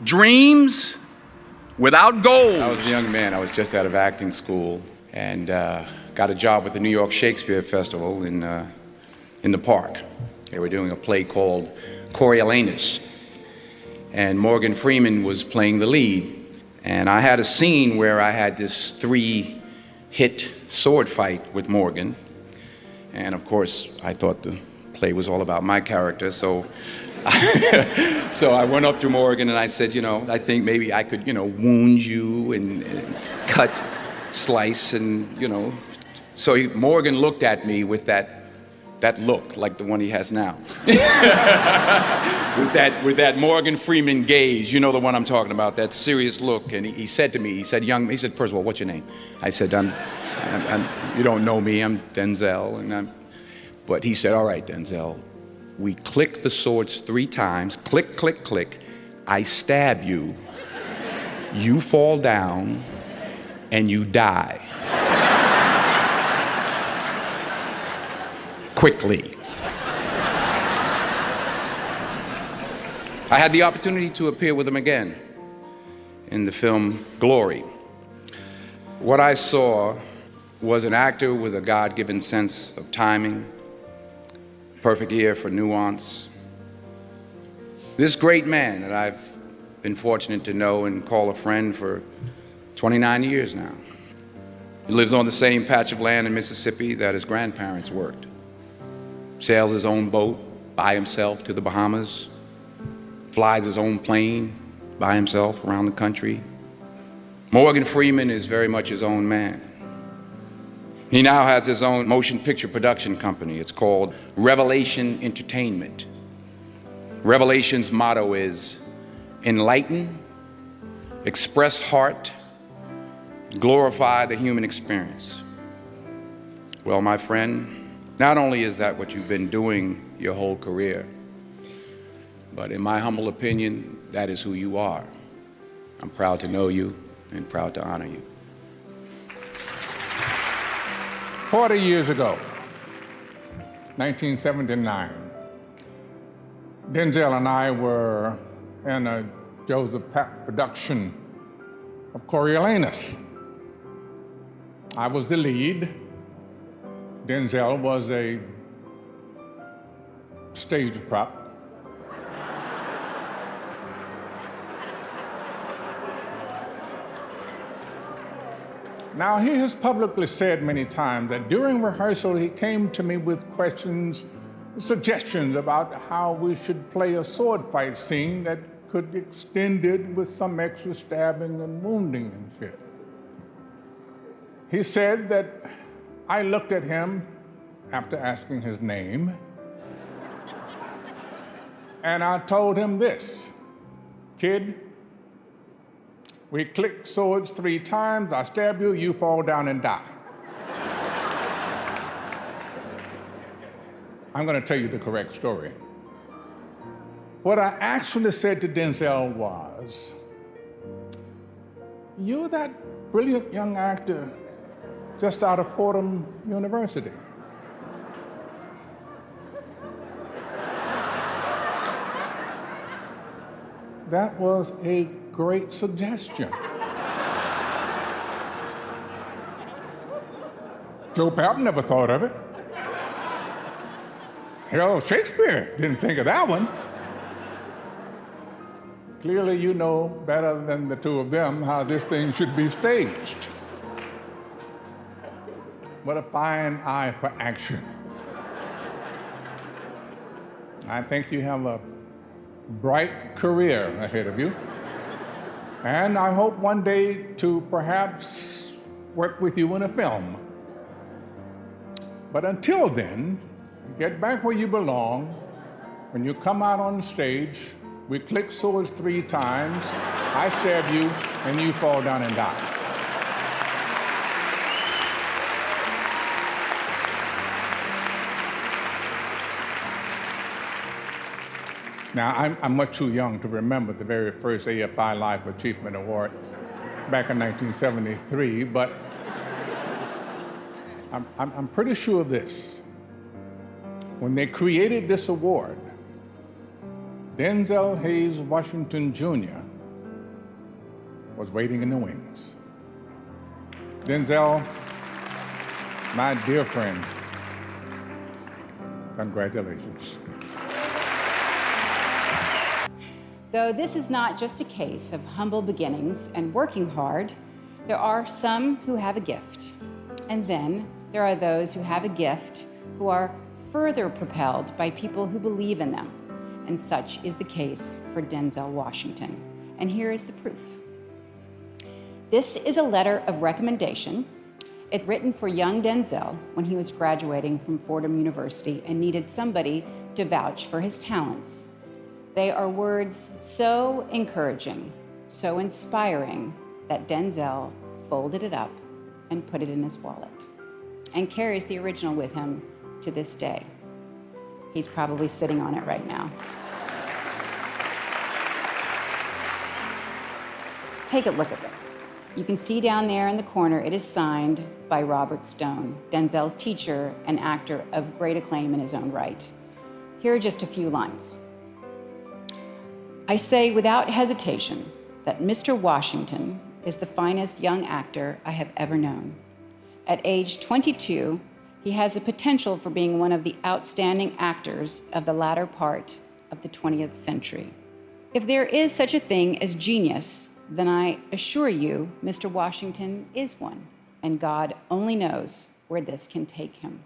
Dreams without goals. I was a young man. I was just out of acting school and got a job with the New York Shakespeare Festival in the park. They were doing a play called Coriolanus, and Morgan Freeman was playing the lead. And I had a scene where I had this 3-hit sword fight with Morgan. And of course, I thought the play was all about my character, so so I went up to Morgan and I said, I think maybe I could, wound you and cut, slice, and, So Morgan looked at me with that look, like the one he has now. with that Morgan Freeman gaze, the one I'm talking about, that serious look. And he said to me, he said, first of all, what's your name? I said, you don't know me, I'm Denzel. But he said, all right, Denzel, we click the swords 3 times, click, click, click. I stab you, you fall down, and you die. Quickly. I had the opportunity to appear with him again in the film Glory. What I saw was an actor with a God-given sense of timing, perfect ear for nuance. This great man that I've been fortunate to know and call a friend for 29 years now. He lives on the same patch of land in Mississippi that his grandparents worked. Sails his own boat by himself to the Bahamas, flies his own plane by himself around the country. Morgan Freeman is very much his own man. He now has his own motion picture production company. It's called Revelation Entertainment. Revelation's motto is enlighten, express heart, glorify the human experience. Well, my friend, not only is that what you've been doing your whole career, but in my humble opinion, that is who you are. I'm proud to know you and proud to honor you. 40 years ago, 1979, Denzel and I were in a Joseph Papp production of Coriolanus. I was the lead. Denzel was a stage prop. Now, he has publicly said many times that during rehearsal, he came to me with questions, suggestions about how we should play a sword fight scene that could be extended with some extra stabbing and wounding and shit. He said that I looked at him after asking his name, and I told him this, kid, we click swords 3 times, I stab you, you fall down and die. I'm going to tell you the correct story. What I actually said to Denzel was, you're that brilliant young actor just out of Fordham University. That was a great suggestion. Joe Papp never thought of it. Hell, Shakespeare didn't think of that one. Clearly, you know better than the two of them how this thing should be staged. What a fine eye for action. I think you have a bright career ahead of you. And I hope one day to perhaps work with you in a film. But until then, get back where you belong. When you come out on stage, we click swords 3 times, I stab you, and you fall down and die. Now, I'm much too young to remember the very first AFI Life Achievement Award back in 1973, but I'm pretty sure of this. When they created this award, Denzel Hayes Washington Jr. was waiting in the wings. Denzel, my dear friend, congratulations. Though this is not just a case of humble beginnings and working hard, there are some who have a gift. And then there are those who have a gift who are further propelled by people who believe in them. And such is the case for Denzel Washington. And here is the proof. This is a letter of recommendation. It's written for young Denzel when he was graduating from Fordham University and needed somebody to vouch for his talents. They are words so encouraging, so inspiring, that Denzel folded it up and put it in his wallet and carries the original with him to this day. He's probably sitting on it right now. Take a look at this. You can see down there in the corner, it is signed by Robert Stone, Denzel's teacher and actor of great acclaim in his own right. Here are just a few lines. I say without hesitation that Mr. Washington is the finest young actor I have ever known. At age 22, he has a potential for being one of the outstanding actors of the latter part of the 20th century. If there is such a thing as genius, then I assure you, Mr. Washington is one, and God only knows where this can take him.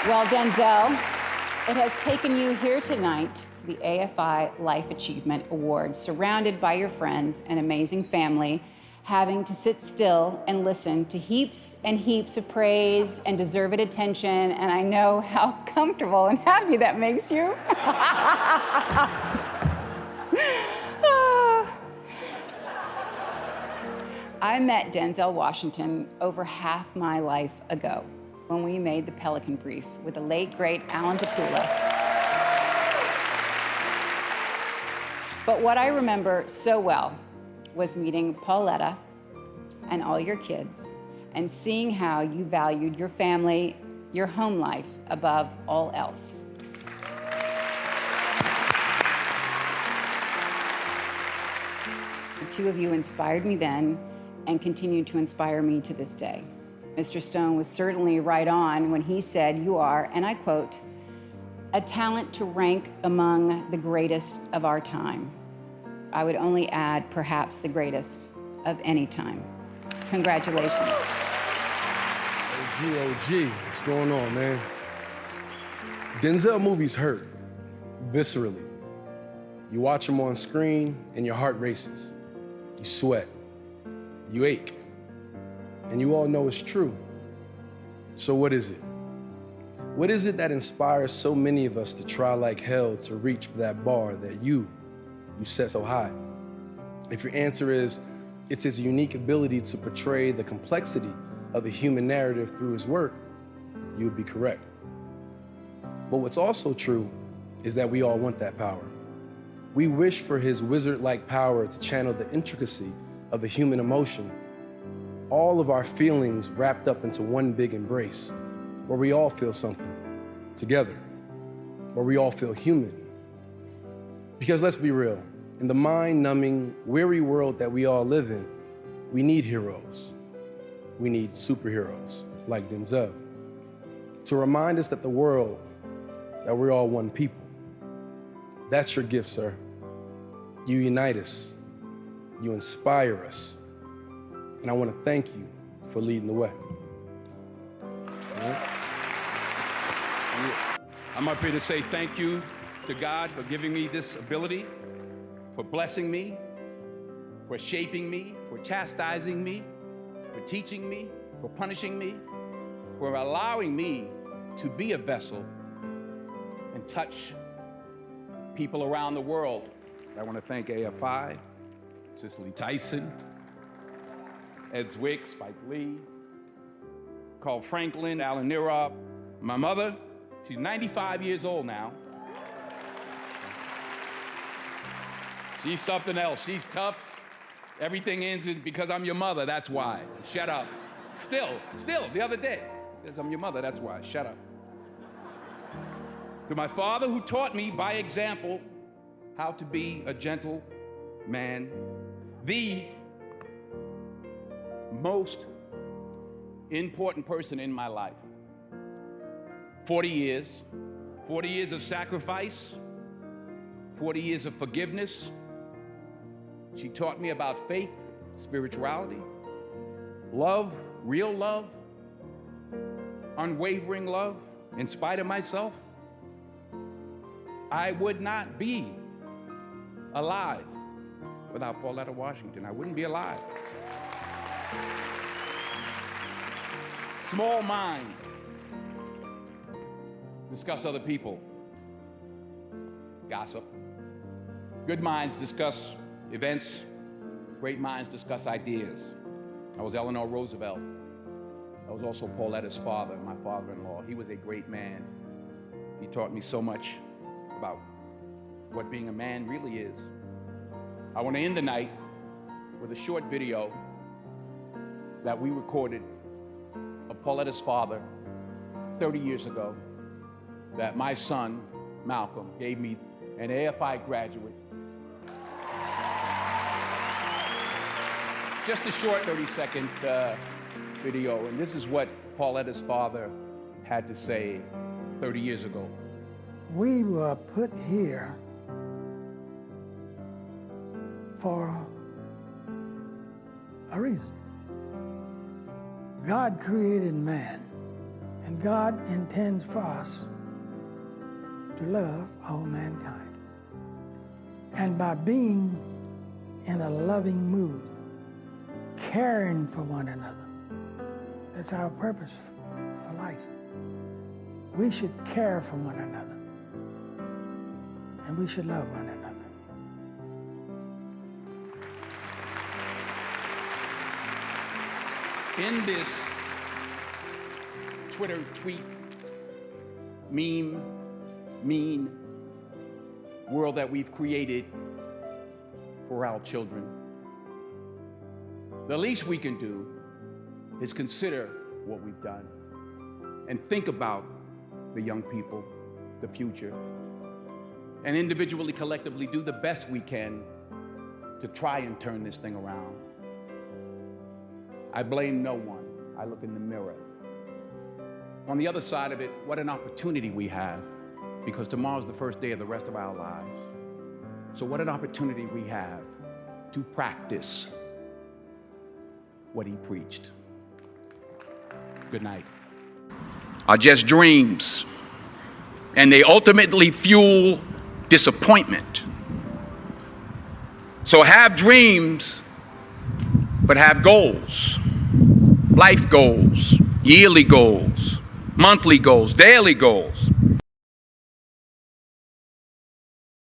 Well, Denzel, it has taken you here tonight to the AFI Life Achievement Awards, surrounded by your friends and amazing family, having to sit still and listen to heaps and heaps of praise and deserved attention, and I know how comfortable and happy that makes you. I met Denzel Washington over half my life ago when we made the Pelican Brief with the late, great Alan Pakula. But what I remember so well was meeting Pauletta and all your kids and seeing how you valued your family, your home life above all else. The two of you inspired me then and continue to inspire me to this day. Mr. Stone was certainly right on when he said, you are, and I quote, a talent to rank among the greatest of our time. I would only add, perhaps the greatest of any time. Congratulations. OG, what's going on, man? Denzel movies hurt, viscerally. You watch them on screen and your heart races. You sweat, you ache. And you all know it's true. So what is it? What is it that inspires so many of us to try like hell to reach for that bar that you set so high? If your answer is, it's his unique ability to portray the complexity of the human narrative through his work, you would be correct. But what's also true is that we all want that power. We wish for his wizard-like power to channel the intricacy of the human emotion, all of our feelings wrapped up into one big embrace, where we all feel something together, where we all feel human. Because let's be real, in the mind-numbing, weary world that we all live in, we need heroes. We need superheroes like Denzel to remind us that the world, that we're all one people. That's your gift, sir. You unite us. You inspire us. And I want to thank you for leading the way. I'm up here to say thank you to God for giving me this ability, for blessing me, for shaping me, for chastising me, for teaching me, for punishing me, for allowing me to be a vessel and touch people around the world. I want to thank AFI, Cicely Tyson, Ed Zwick, Spike Lee, Carl Franklin, Alan Nirop, my mother. She's 95 years old now. She's something else. She's tough. Everything ends because I'm your mother, that's why. Shut up. Still, the other day. Because I'm your mother, that's why. Shut up. To my father, who taught me by example how to be a gentle man, the most important person in my life. 40 years of sacrifice, 40 years of forgiveness. She taught me about faith, spirituality, love, real love, unwavering love, in spite of myself. I would not be alive without Pauletta Washington. I wouldn't be alive. Small minds discuss other people, gossip. Good minds discuss events. Great minds discuss ideas. I was Eleanor Roosevelt. I was also Pauletta's father, my father-in-law. He was a great man. He taught me so much about what being a man really is. I want to end the night with a short video that we recorded of Pauletta's father 30 years ago that my son, Malcolm, gave me, an AFI graduate. Just a short 30-second video, and this is what Pauletta's father had to say 30 years ago. We were put here for a reason. God created man, and God intends for us to love all mankind. And by being in a loving mood, caring for one another, that's our purpose for life. We should care for one another, and we should love one another. In this Twitter tweet, meme, mean world that we've created for our children, the least we can do is consider what we've done and think about the young people, the future, and individually, collectively do the best we can to try and turn this thing around. I blame no one. I look in the mirror. On the other side of it, what an opportunity we have, because tomorrow's the first day of the rest of our lives. So what an opportunity we have to practice what he preached. Good night. Are just dreams, and they ultimately fuel disappointment. So have dreams, but have goals. Life goals, yearly goals, monthly goals, daily goals.